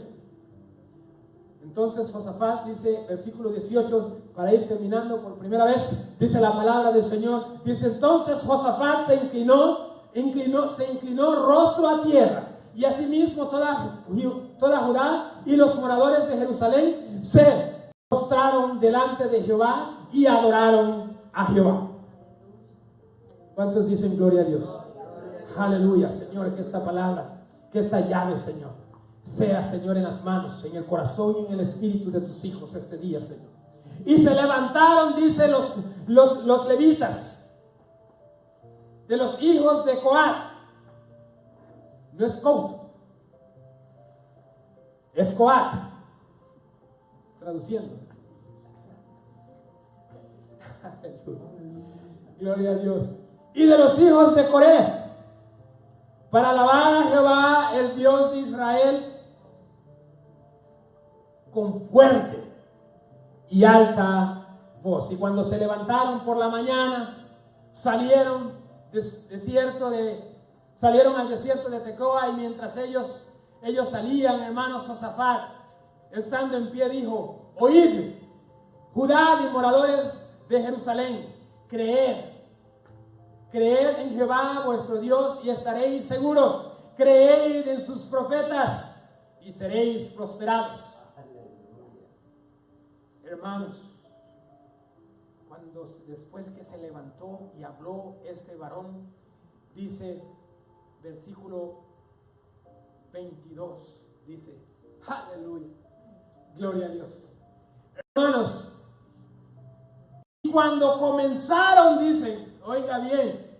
Entonces Josafat dice, versículo 18, para ir terminando por primera vez, dice la palabra del Señor, dice, entonces Josafat se inclinó rostro a tierra, y asimismo toda Judá y los moradores de Jerusalén se postraron delante de Jehová y adoraron a Jehová. ¿Cuántos dicen gloria a Dios? Aleluya, Señor, que esta palabra, que esta llave, Señor, sea, Señor, en las manos, en el corazón y en el espíritu de tus hijos este día, Señor. Y se levantaron, dice, los levitas, de los hijos de Coat. No es Coat, es Coat, traduciendo. Gloria a Dios. Y de los hijos de Coré, para alabar a Jehová, el Dios de Israel, con fuerte y alta voz. Y cuando se levantaron por la mañana, salieron al desierto de Tecoa, y mientras ellos salían, hermanos, Josafat, estando en pie, dijo: oíd, Judá y moradores de Jerusalén, creed en Jehová vuestro Dios y estaréis seguros. Creed en sus profetas y seréis prosperados. Hermanos, después que se levantó y habló este varón, dice, versículo 22, dice, aleluya, gloria a Dios. Hermanos, y cuando comenzaron, dicen, oiga bien,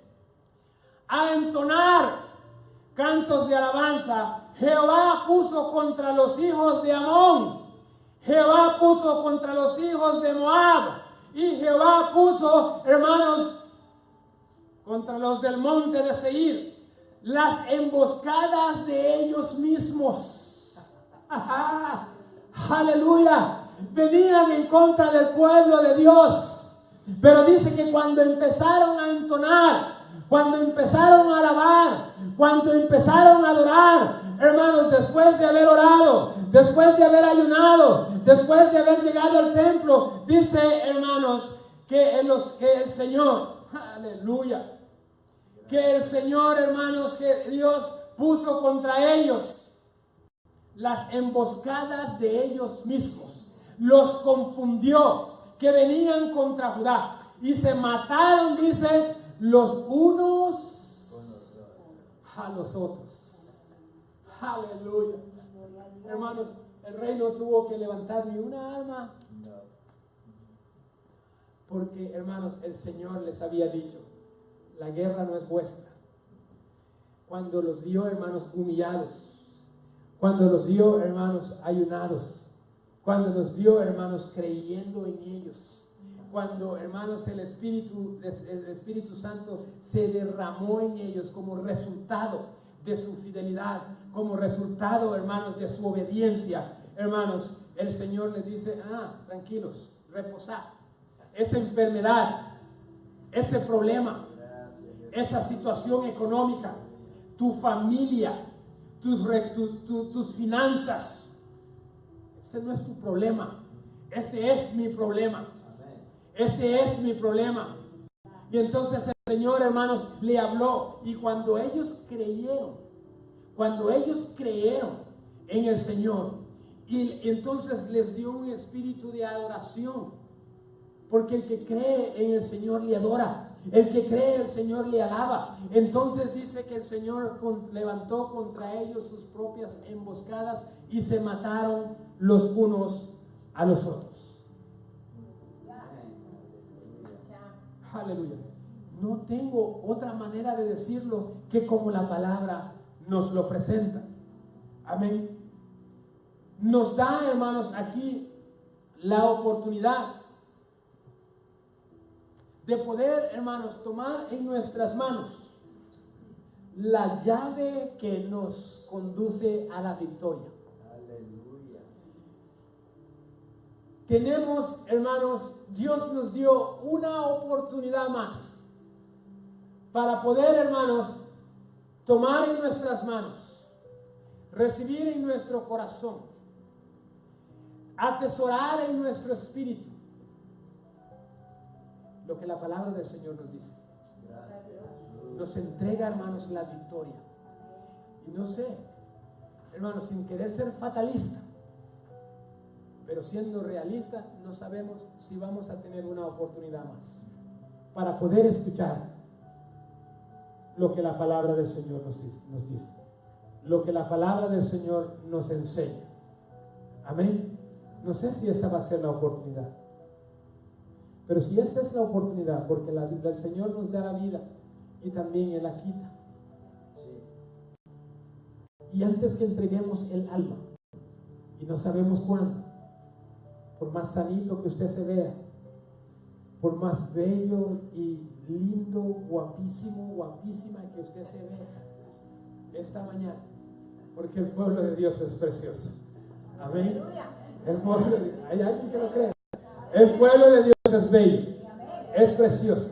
a entonar cantos de alabanza, Jehová puso contra los hijos de Amón, Jehová puso contra los hijos de Moab, y Jehová puso, hermanos, contra los del monte de Seir, las emboscadas de ellos mismos. Aleluya. Venían en contra del pueblo de Dios. Pero dice que cuando empezaron a entonar, cuando empezaron a alabar, cuando empezaron a adorar, hermanos, después de haber orado, después de haber ayunado, después de haber llegado al templo, dice, hermanos, que el Señor, aleluya, que el Señor, hermanos, que Dios puso contra ellos las emboscadas de ellos mismos, los confundió, que venían contra Judá, y se mataron, dice, los unos a los otros. Aleluya. Hermanos, el rey no tuvo que levantar ni una arma, porque, hermanos, el Señor les había dicho, la guerra no es vuestra. Cuando los vio, hermanos, humillados, cuando los vio, hermanos, ayunados, cuando los vio, hermanos, creyendo en ellos, cuando, hermanos, el Espíritu Santo se derramó en ellos como resultado de su fidelidad, como resultado, hermanos, de su obediencia, hermanos, el Señor les dice, tranquilos, reposad. Esa enfermedad, ese problema, esa situación económica, tu familia, tus finanzas, ese no es tu problema. Este es mi problema. Este es mi problema. Y entonces el Señor, hermanos, le habló. Y cuando ellos creyeron en el Señor, y entonces les dio un espíritu de adoración. Porque el que cree en el Señor le adora. El que cree en el Señor le alaba. Entonces dice que el Señor levantó contra ellos sus propias emboscadas y se mataron los unos a los otros. Aleluya. No tengo otra manera de decirlo que como la palabra nos lo presenta. Amén. Nos da, hermanos, aquí la oportunidad de poder, hermanos, tomar en nuestras manos la llave que nos conduce a la victoria. Aleluya. Tenemos, hermanos, Dios nos dio una oportunidad más para poder, hermanos, tomar en nuestras manos, recibir en nuestro corazón, atesorar en nuestro espíritu lo que la palabra del Señor nos dice. Nos entrega, hermanos, la victoria. Y no sé, hermanos, sin querer ser fatalista, pero siendo realista, no sabemos si vamos a tener una oportunidad más para poder escuchar lo que la palabra del Señor nos dice. lo que la palabra del Señor nos enseña. Amén. No sé si esta va a ser la oportunidad, pero si esta es la oportunidad, porque el Señor nos da la vida y también Él la quita. Y antes que entreguemos el alma, y no sabemos cuándo, por más sanito que usted se vea, por más bello y lindo, guapísimo, guapísima que usted se vea esta mañana, porque el pueblo de Dios es precioso. Amén. El pueblo de Dios, hay alguien que lo cree. El pueblo de Dios es bello, es precioso.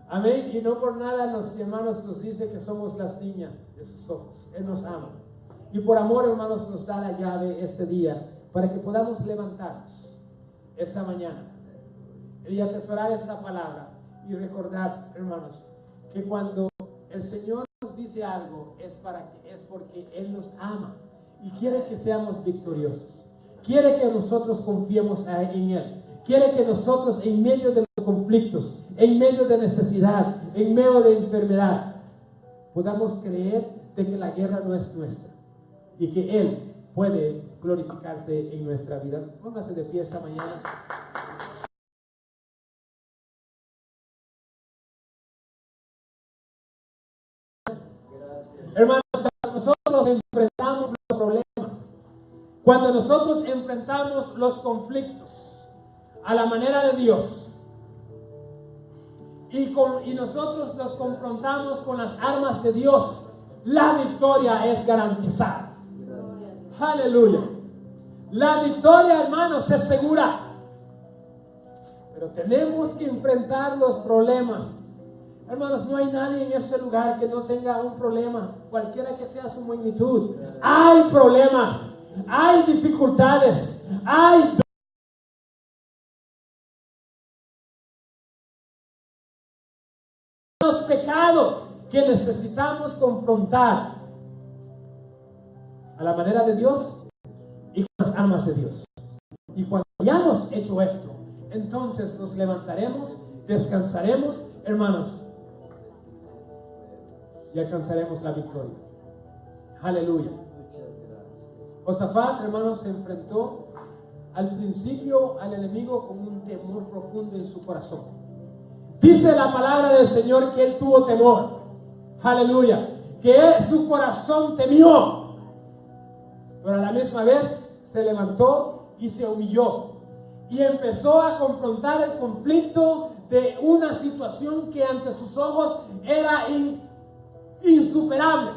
Amén. Y no por nada los hermanos nos dice que somos las niñas de sus ojos. Él nos ama. Y por amor, hermanos, nos da la llave este día para que podamos levantarnos esta mañana y atesorar esa palabra y recordar, hermanos, que cuando el Señor nos dice algo es porque Él nos ama y quiere que seamos victoriosos. Quiere que nosotros confiemos en Él. Quiere que nosotros, en medio de los conflictos, en medio de necesidad, en medio de enfermedad, podamos creer de que la guerra no es nuestra y que Él puede glorificarse en nuestra vida. Póngase de pie esta mañana. Hermanos, cuando nosotros enfrentamos los problemas, cuando nosotros enfrentamos los conflictos a la manera de Dios y nosotros nos confrontamos con las armas de Dios, la victoria es garantizada. Aleluya. La victoria, hermanos, es segura. Pero tenemos que enfrentar los problemas. Hermanos, no hay nadie en este lugar que no tenga un problema, cualquiera que sea su magnitud. Hay problemas, hay dificultades, hay pecados que necesitamos confrontar a la manera de Dios y con las armas de Dios. Y cuando hayamos hecho esto, entonces nos levantaremos, descansaremos, hermanos, y alcanzaremos la victoria. Aleluya. Josafat, hermanos, se enfrentó al principio al enemigo con un temor profundo en su corazón. Dice la palabra del Señor que él tuvo temor. Aleluya. Que su corazón temió. Pero a la misma vez se levantó y se humilló. Y empezó a confrontar el conflicto de una situación que ante sus ojos era insuperable.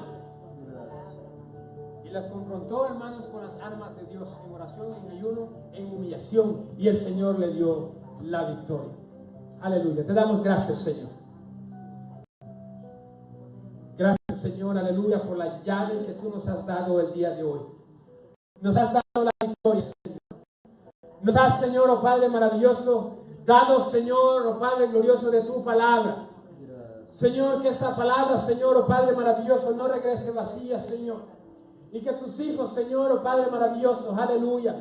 Y las confrontó, hermanos, con las armas de Dios, en oración, en ayuno, en humillación. Y el Señor le dio la victoria. Aleluya. Te damos gracias, Señor. Gracias, Señor, aleluya, por la llave que tú nos has dado el día de hoy. Nos has dado la victoria, Señor. Nos has, Señor, oh Padre maravilloso, dado, Señor, oh Padre glorioso, de tu palabra. Señor, que esta palabra, Señor, oh Padre maravilloso, no regrese vacía, Señor. Y que tus hijos, Señor, oh Padre maravilloso, aleluya,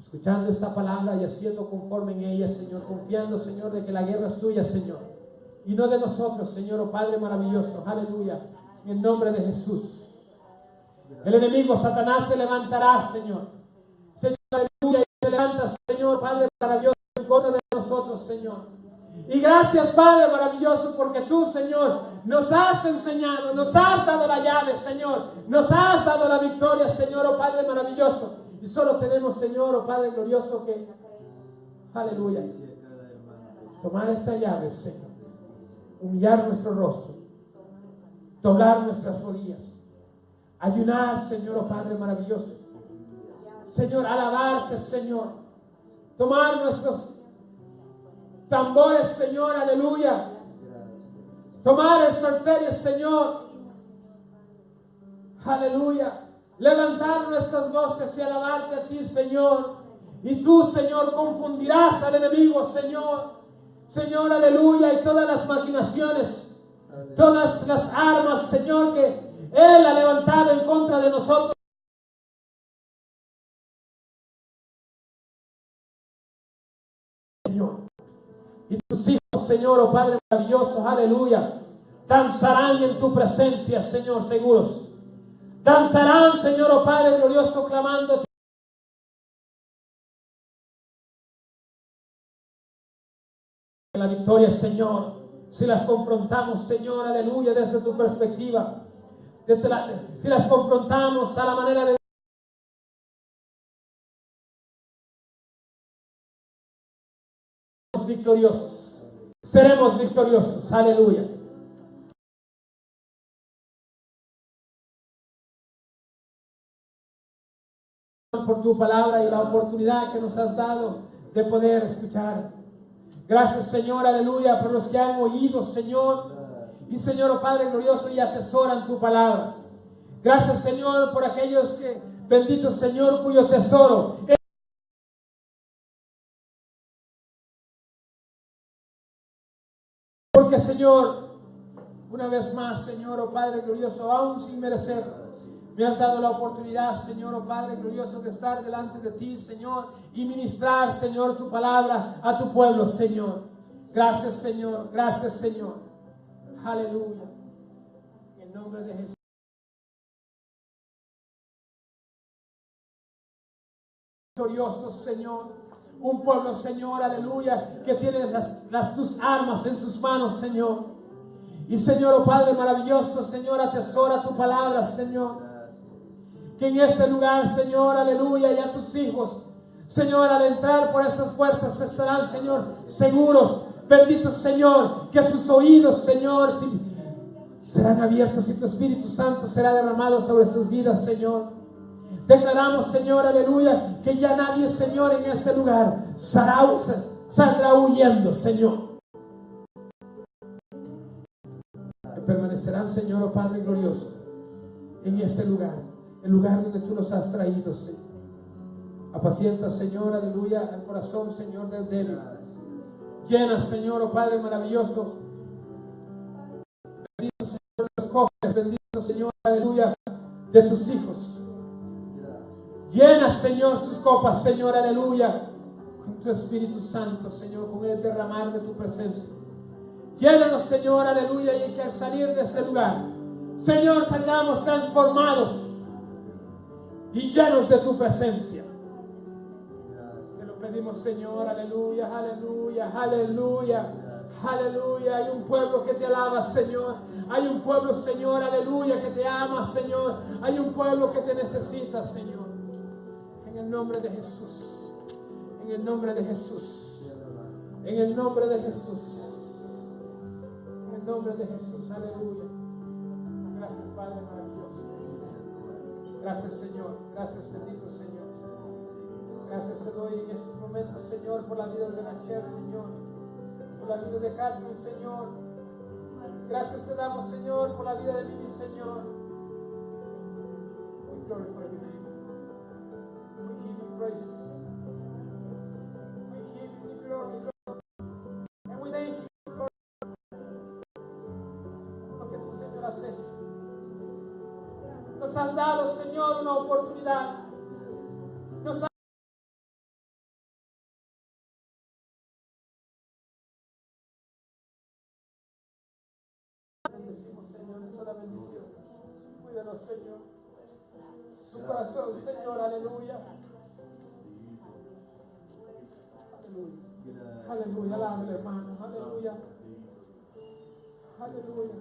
escuchando esta palabra y haciendo conforme en ella, Señor, confiando, Señor, de que la guerra es tuya, Señor, y no de nosotros, Señor, oh Padre maravilloso, aleluya, en el nombre de Jesús. El enemigo, Satanás, se levantará, Señor, aleluya, y se levanta, Señor, Padre maravilloso, en contra de nosotros, Señor. Y gracias, Padre maravilloso, porque tú, Señor, nos has enseñado, nos has dado la llave, Señor, nos has dado la victoria, Señor, oh Padre maravilloso. Y solo tenemos, Señor, oh Padre glorioso, que, aleluya, tomar esta llave, Señor, humillar nuestro rostro, doblar nuestras rodillas, ayunar, Señor, oh Padre maravilloso, Señor, alabarte, Señor, tomar nuestros tambores, Señor, aleluya, tomar el salterio, Señor, aleluya, levantar nuestras voces y alabarte a ti, Señor. Y tú, Señor, confundirás al enemigo, Señor. Señor, aleluya, y todas las maquinaciones, todas las armas, Señor, que Él ha levantado en contra de nosotros. Señor, Y tus hijos, Señor, oh Padre maravilloso, aleluya, danzarán en tu presencia, Señor, seguros. Danzarán, Señor, oh Padre glorioso, clamando la victoria, Señor. Si las confrontamos, Señor, aleluya, desde tu perspectiva, si las confrontamos a la manera de victoriosos, seremos victoriosos, aleluya. Por tu palabra y la oportunidad que nos has dado de poder escuchar. Gracias, Señor, aleluya, por los que han oído, Señor. Y Señor, oh Padre glorioso, y atesoran tu palabra. Gracias, Señor, por aquellos que, bendito Señor, cuyo tesoro es porque, Señor, una vez más, Señor, oh Padre glorioso, aún sin merecer, me has dado la oportunidad, Señor, oh Padre glorioso, de estar delante de ti, Señor, y ministrar, Señor, tu palabra a tu pueblo, Señor. Gracias, Señor. Gracias, Señor. Aleluya. En nombre de Jesús. Victoriosos, Señor. Un pueblo, Señor, aleluya, que tiene tus armas en sus manos, Señor. Y, Señor, oh Padre maravilloso, Señor, atesora tu palabra, Señor. Que en este lugar, Señor, aleluya, y a tus hijos, Señor, al entrar por estas puertas estarán, Señor, seguros. Bendito Señor, que sus oídos, Señor, serán abiertos y tu Espíritu Santo será derramado sobre sus vidas, Señor. Declaramos, Señor, aleluya, que ya nadie, Señor, en este lugar saldrá huyendo, Señor. Que permanecerán, Señor, oh Padre glorioso, en este lugar, el lugar donde tú los has traído, Señor. Apacienta, Señor, aleluya, el corazón, Señor, del débil. Llena, Señor, oh Padre maravilloso. Bendito, Señor, los jóvenes. Bendito, Señor, aleluya, de tus hijos. Llena, Señor, sus copas, Señor, aleluya, con tu Espíritu Santo, Señor, con el derramar de tu presencia. Llénanos, Señor, aleluya, y que al salir de ese lugar, Señor, salgamos transformados y llenos de tu presencia. Pedimos, Señor, aleluya, aleluya, aleluya, aleluya. Hay un pueblo que te alaba, Señor. Hay un pueblo, Señor, aleluya, que te ama, Señor. Hay un pueblo que te necesita, Señor. En el nombre de Jesús. En el nombre de Jesús. En el nombre de Jesús. En el nombre de Jesús, aleluya. Gracias, Padre maravilloso. Gracias, Señor. Gracias, bendito Señor. Gracias te doy en estos momentos, Señor, por la vida de Nachel, Señor, por la vida de Catherine, Señor. Gracias te damos, Señor, por la vida de Mimi, Señor. We glorify your name. We give you praise. We give you glory, Lord. And we thank you, Lord, por lo que tú, Señor, has hecho. Nos has dado, Señor, una oportunidad. Nos has bendecimos, Señor, en toda bendición. Cuídanos, Señor. Su corazón, Señor, aleluya. Aleluya. Aleluya, alábale, hermano. Aleluya. Aleluya.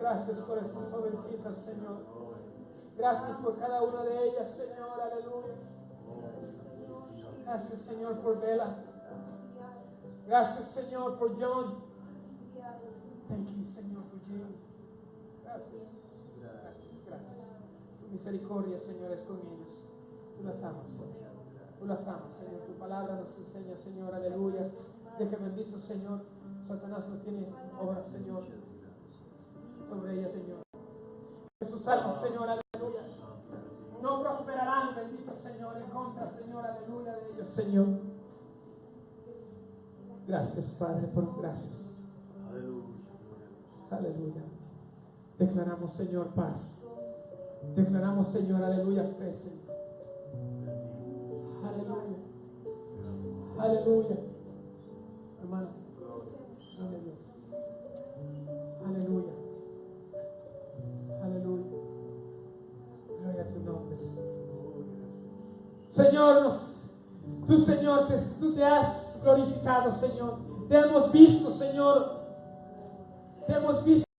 Gracias por estas jovencitas, Señor. Gracias por cada una de ellas, Señor. Aleluya. Gracias, Señor, por Bella. Gracias, Señor, por John. Thank you, Señor, for Jesus. Gracias. Gracias. Tu misericordia, Señor, es con ellos. Tú las amas, Señor. Tú las amas, Señor. Tu palabra nos enseña, Señor, aleluya. De que bendito, Señor, Satanás no tiene obra, Señor, sobre ella, Señor. Que sus almas, Señor, aleluya, no prosperarán, bendito, Señor, en contra, Señor, aleluya, de ellos, Señor. Gracias, Padre, por gracias. Aleluya. Declaramos, Señor, paz. Declaramos, Señor, aleluya, fe, Señor. Aleluya. Aleluya. Hermanos. Aleluya. Aleluya. Gloria a tu nombre, Señor. Señor, tú te has glorificado, Señor. Te hemos visto, Señor. Te hemos visto.